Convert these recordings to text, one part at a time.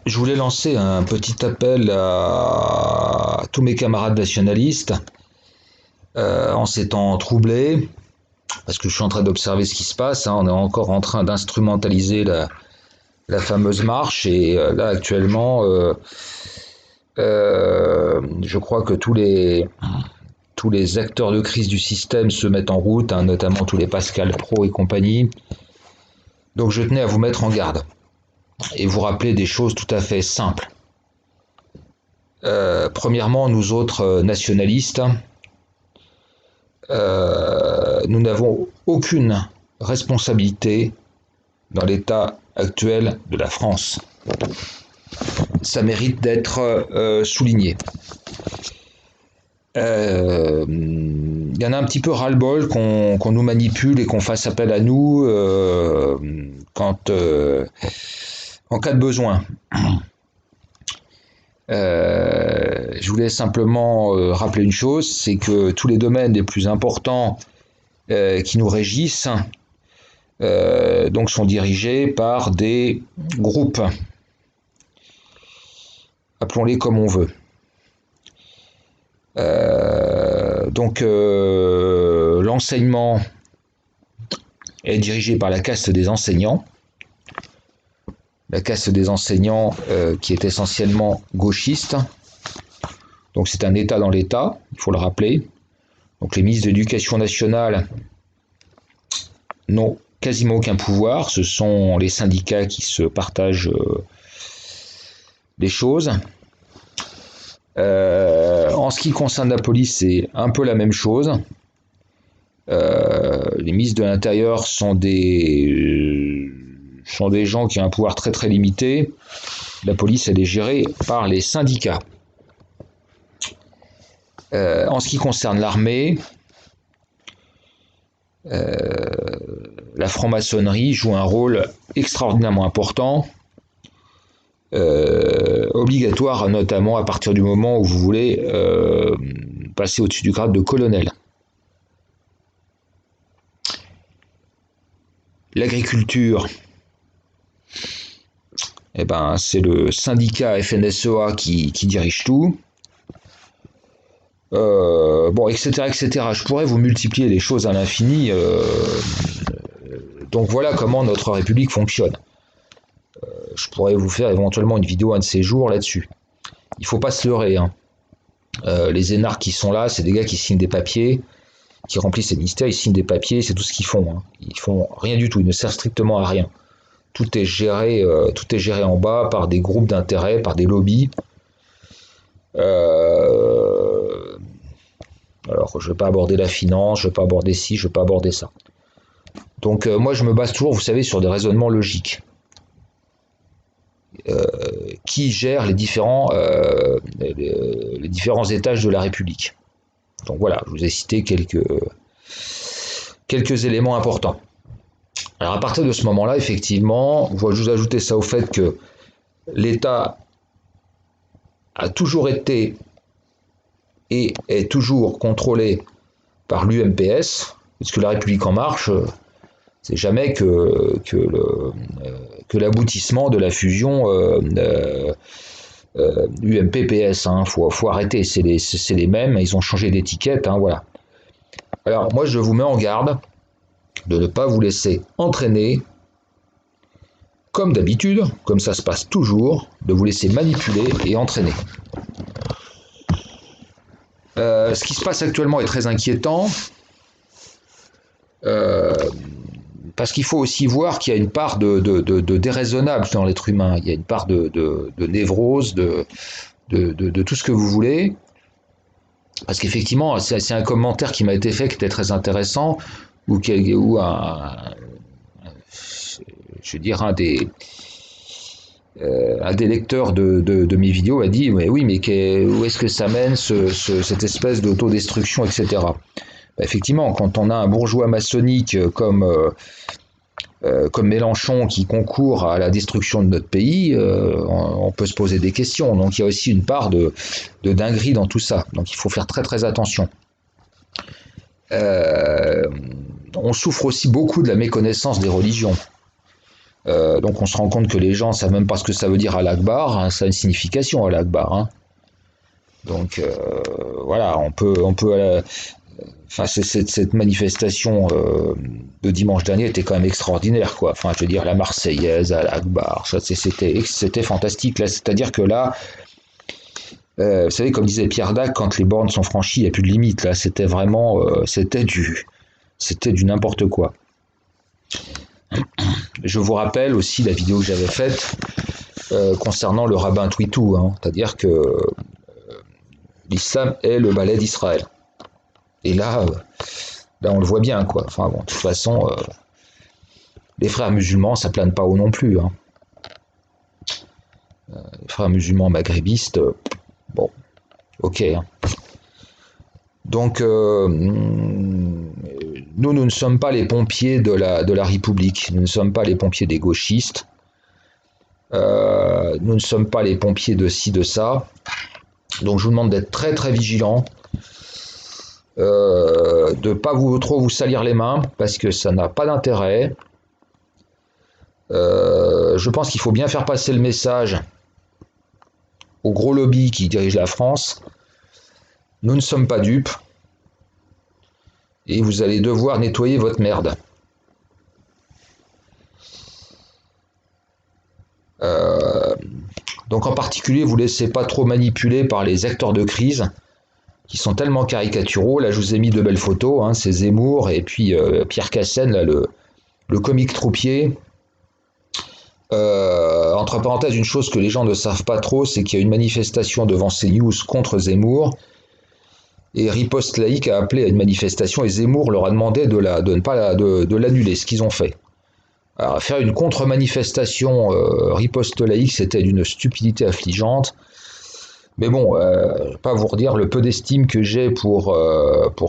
Je voulais lancer un petit appel à tous mes camarades nationalistes en ces temps troublés, parce que je suis en train d'observer ce qui se passe. On est encore en train d'instrumentaliser la fameuse marche, et là actuellement, je crois que tous les acteurs de crise du système se mettent en route, notamment tous les Pascal Pro et compagnie. Donc je tenais à vous mettre en garde et vous rappeler des choses tout à fait simples. Premièrement, nous autres nationalistes, nous n'avons aucune responsabilité dans l'état actuel de la France. Ça mérite d'être souligné. Il y en a un petit peu ras-le-bol qu'on nous manipule et qu'on fasse appel à nous en cas de besoin. Je voulais simplement rappeler une chose, c'est que tous les domaines les plus importants qui nous régissent donc sont dirigés par des groupes. Appelons-les comme on veut. L'enseignement est dirigé par la caste des enseignants. La caste des enseignants qui est essentiellement gauchiste. Donc c'est un État dans l'État, il faut le rappeler. Donc les ministres de l'Éducation nationale n'ont quasiment aucun pouvoir. Ce sont les syndicats qui se partagent les choses. En ce qui concerne la police, c'est un peu la même chose. Les ministres de l'Intérieur sont des gens qui ont un pouvoir très très limité. La police, elle est gérée par les syndicats. En ce qui concerne l'armée, la franc-maçonnerie joue un rôle extraordinairement important, obligatoire notamment à partir du moment où vous voulez passer au-dessus du grade de colonel. L'agriculture, c'est le syndicat FNSEA qui dirige tout. Etc., etc. Je pourrais vous multiplier les choses à l'infini. Donc voilà comment notre République fonctionne. Je pourrais vous faire éventuellement une vidéo un de ces jours là-dessus. Il ne faut pas se leurrer. Les énarques qui sont là, c'est des gars qui signent des papiers, qui remplissent les ministères, ils signent des papiers, c'est tout ce qu'ils font. Ils font rien du tout, ils ne servent strictement à rien. Tout est géré en bas par des groupes d'intérêt, par des lobbies. Alors, je ne vais pas aborder la finance, je ne vais pas aborder ci, je ne vais pas aborder ça. Donc, moi, je me base toujours, vous savez, sur des raisonnements logiques. Qui gère les différents étages de la République. Donc voilà, je vous ai cité quelques éléments importants. Alors, à partir de ce moment-là, effectivement, je vous ajouter ça au fait que l'État a toujours été et est toujours contrôlé par l'UMPS, puisque la République en marche, c'est jamais que l'aboutissement de la fusion UMP-PS. Faut arrêter, c'est les mêmes, ils ont changé d'étiquette, voilà. Alors moi je vous mets en garde de ne pas vous laisser entraîner, comme d'habitude, comme ça se passe toujours, de vous laisser manipuler et entraîner. Ce qui se passe actuellement est très inquiétant, parce qu'il faut aussi voir qu'il y a une part de déraisonnable dans l'être humain, il y a une part de névrose, de tout ce que vous voulez, parce qu'effectivement, c'est un commentaire qui m'a été fait qui était très intéressant, où un des lecteurs de mes vidéos a dit « Oui, mais où est-ce que ça mène cette espèce d'autodestruction, etc. » Effectivement, quand on a un bourgeois maçonnique comme Mélenchon qui concourt à la destruction de notre pays, on peut se poser des questions. Donc il y a aussi une part de dinguerie dans tout ça. Donc il faut faire très très attention. On souffre aussi beaucoup de la méconnaissance des religions. Donc on se rend compte que les gens ne savent même pas ce que ça veut dire Allah Akbar, hein, ça a une signification Allah Akbar. Hein. Donc voilà, enfin, cette manifestation de dimanche dernier était quand même extraordinaire, quoi. Enfin, je veux dire, la Marseillaise, Allah Akbar, c'était fantastique. Là, c'est-à-dire que là, vous savez, comme disait Pierre Dac, quand les bornes sont franchies, il n'y a plus de limite. Là, c'était vraiment, c'était du n'importe quoi. Je vous rappelle aussi la vidéo que j'avais faite concernant le rabbin Twitou, hein, c'est-à-dire que l'islam est le balai d'Israël. Et là, on le voit bien, quoi. Enfin bon, de toute façon, les frères musulmans, ça plane pas haut non plus. Hein. Les frères musulmans maghrébistes, bon, ok. Hein. Donc, nous ne sommes pas les pompiers de la République. Nous ne sommes pas les pompiers des gauchistes. Nous ne sommes pas les pompiers de ci, de ça. Donc, je vous demande d'être très, très vigilants. De ne pas trop vous salir les mains, parce que ça n'a pas d'intérêt. Je pense qu'il faut bien faire passer le message au gros lobby qui dirige la France. Nous ne sommes pas dupes. Et vous allez devoir nettoyer votre merde. Donc en particulier, vous ne laissez pas trop manipuler par les acteurs de crise qui sont tellement caricaturaux. Là, je vous ai mis de belles photos, hein, c'est Zemmour et puis Pierre Cassen, là, le comique troupier. Entre parenthèses, une chose que les gens ne savent pas trop, c'est qu'il y a une manifestation devant CNews contre Zemmour. Et Riposte Laïque a appelé à une manifestation et Zemmour leur a demandé de l'annuler, ce qu'ils ont fait. Alors, faire une contre-manifestation Riposte Laïque, c'était d'une stupidité affligeante. Mais bon, pas vous redire le peu d'estime que j'ai pour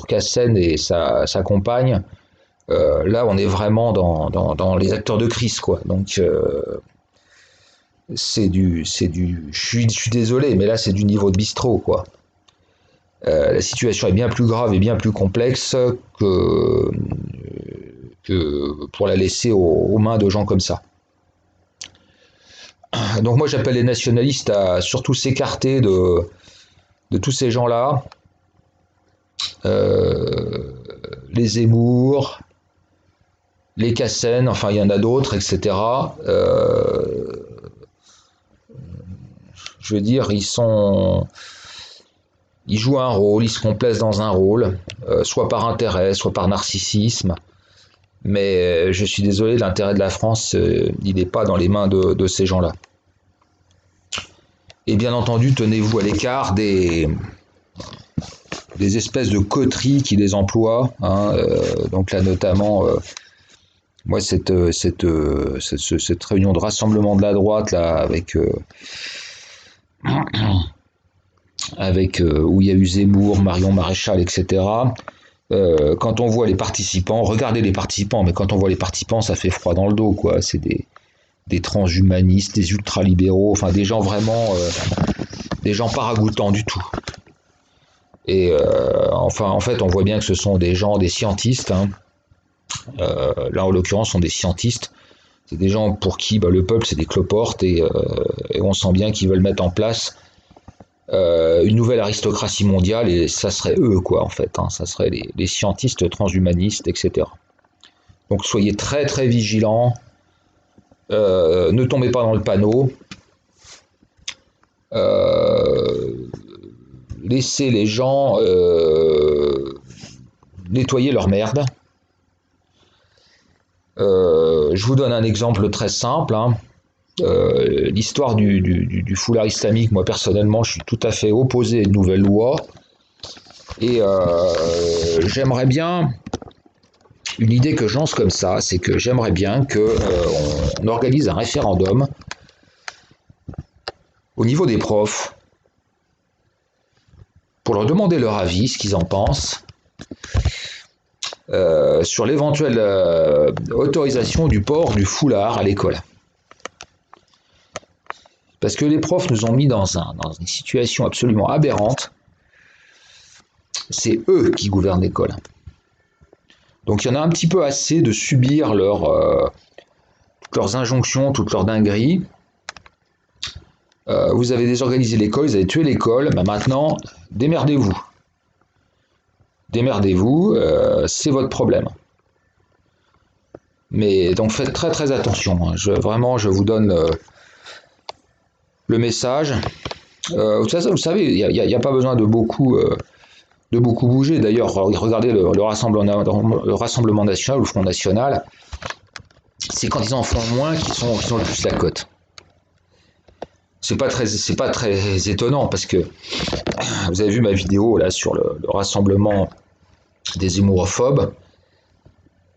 Cassen et sa compagne. Là, on est vraiment dans les acteurs de crise, quoi. Donc, je suis désolé, mais là, c'est du niveau de bistrot, quoi. La situation est bien plus grave et bien plus complexe que pour la laisser aux mains de gens comme ça. Donc moi j'appelle les nationalistes à surtout s'écarter de tous ces gens-là, les Zemmour, les Cassen, enfin il y en a d'autres, etc. Je veux dire, ils jouent un rôle, ils se complaisent dans un rôle, soit par intérêt, soit par narcissisme. Mais je suis désolé, l'intérêt de la France, il n'est pas dans les mains de ces gens-là. Et bien entendu, tenez-vous à l'écart des espèces de coteries qui les emploient. Hein, donc là, notamment, moi, cette réunion de rassemblement de la droite, là, avec où il y a eu Zemmour, Marion Maréchal, etc. Quand on voit les participants, regardez les participants, mais quand on voit les participants, ça fait froid dans le dos, quoi. C'est des transhumanistes, des ultralibéraux, enfin des gens vraiment, des gens pas ragoûtants du tout. Et enfin, en fait, on voit bien que ce sont des gens, des scientistes. Hein. Là, en l'occurrence, sont des scientistes. C'est des gens pour qui le peuple, c'est des cloportes, et on sent bien qu'ils veulent mettre en place une nouvelle aristocratie mondiale, et ça serait eux, quoi, en fait. Hein, ça serait les scientistes transhumanistes, etc. Donc soyez très très vigilants, ne tombez pas dans le panneau, laissez les gens nettoyer leur merde. Je vous donne un exemple très simple, hein. L'histoire du foulard islamique, moi personnellement, je suis tout à fait opposé à une nouvelle loi. Et j'aimerais bien, une idée que je lance comme ça, c'est que j'aimerais bien qu'on organise un référendum au niveau des profs pour leur demander leur avis, ce qu'ils en pensent, sur l'éventuelle autorisation du port du foulard à l'école. Parce que les profs nous ont mis dans une situation absolument aberrante. C'est eux qui gouvernent l'école. Donc il y en a un petit peu assez de subir leur toutes leurs injonctions, toutes leurs dingueries. Vous avez désorganisé l'école, vous avez tué l'école, bah maintenant, démerdez-vous. Démerdez-vous, c'est votre problème. Mais donc faites très très attention, hein. Vraiment, je vous donne le message. Vous savez, il n'y a pas besoin de beaucoup bouger. D'ailleurs, regardez le Rassemblement national ou le Front national, c'est quand ils en font moins qu'ils sont le plus la cote. C'est pas très étonnant parce que vous avez vu ma vidéo là sur le rassemblement des zémouraphobes.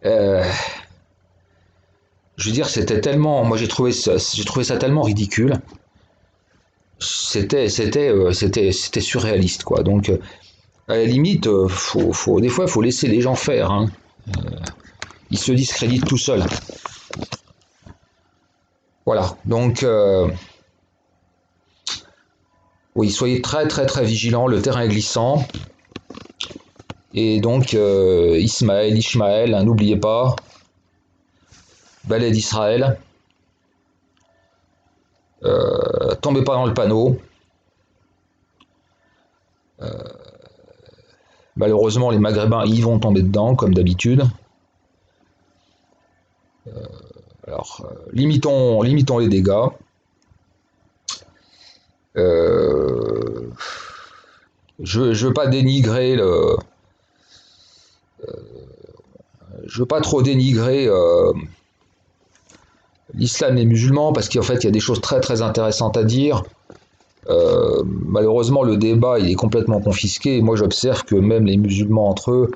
Je veux dire, c'était tellement, moi j'ai trouvé ça tellement ridicule. C'était surréaliste quoi. Donc à la limite, des fois, il faut laisser les gens faire, hein. Ils se discréditent tout seuls. Voilà. Donc oui, soyez très très très vigilants. Le terrain est glissant. Et donc Ishmaël, hein, n'oubliez pas, balai d'Israël. Tombez pas dans le panneau. Malheureusement, les Maghrébins y vont tomber dedans, comme d'habitude. Alors, limitons les dégâts. Je veux pas dénigrer je veux pas trop dénigrer l'islam et les musulmans parce qu'en fait il y a des choses très très intéressantes à dire. Malheureusement le débat il est complètement confisqué. Moi j'observe que même les musulmans entre eux,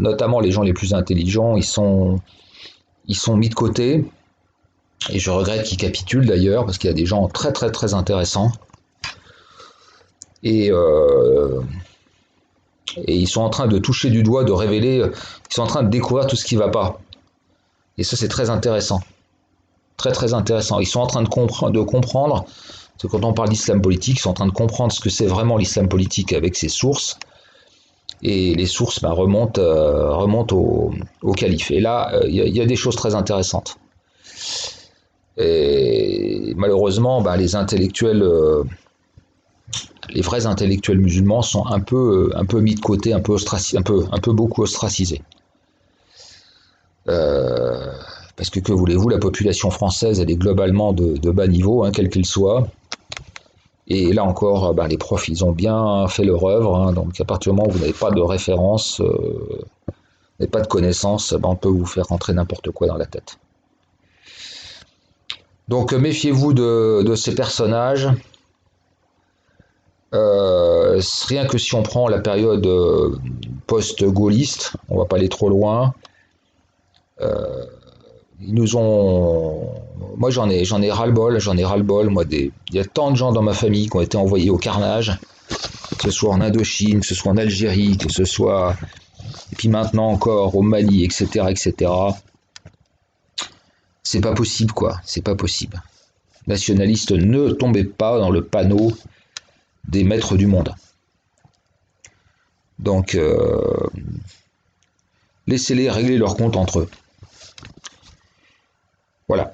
notamment les gens les plus intelligents, ils sont mis de côté. Et je regrette qu'ils capitulent d'ailleurs parce qu'il y a des gens très très très intéressants. Et ils sont en train de toucher du doigt, de révéler, ils sont en train de découvrir tout ce qui ne va pas. Et ça, c'est très intéressant. Très, très intéressant. Ils sont en train de comprendre, parce que quand on parle d'islam politique, ils sont en train de comprendre ce que c'est vraiment l'islam politique avec ses sources. Et les sources remontent au calife. Et là, il y a des choses très intéressantes. Et malheureusement, les intellectuels... les vrais intellectuels musulmans sont un peu mis de côté, un peu beaucoup ostracisés. Parce que voulez-vous, la population française, elle est globalement de bas niveau, hein, quel qu'il soit. Et là encore, les profs, ils ont bien fait leur œuvre. Hein, donc à partir du moment où vous n'avez pas de référence, n'avez pas de connaissances, on peut vous faire rentrer n'importe quoi dans la tête. Donc méfiez-vous de ces personnages. Rien que si on prend la période post-gaulliste, on va pas aller trop loin. Ils nous ont, moi j'en ai ras-le-bol, Moi, il y a tant de gens dans ma famille qui ont été envoyés au carnage, que ce soit en Indochine, que ce soit en Algérie, que ce soit, et puis maintenant encore au Mali, etc., etc. C'est pas possible quoi, c'est pas possible. Nationalistes, ne tombez pas dans le panneau des maîtres du monde. Donc, laissez-les régler leur compte entre eux. Voilà.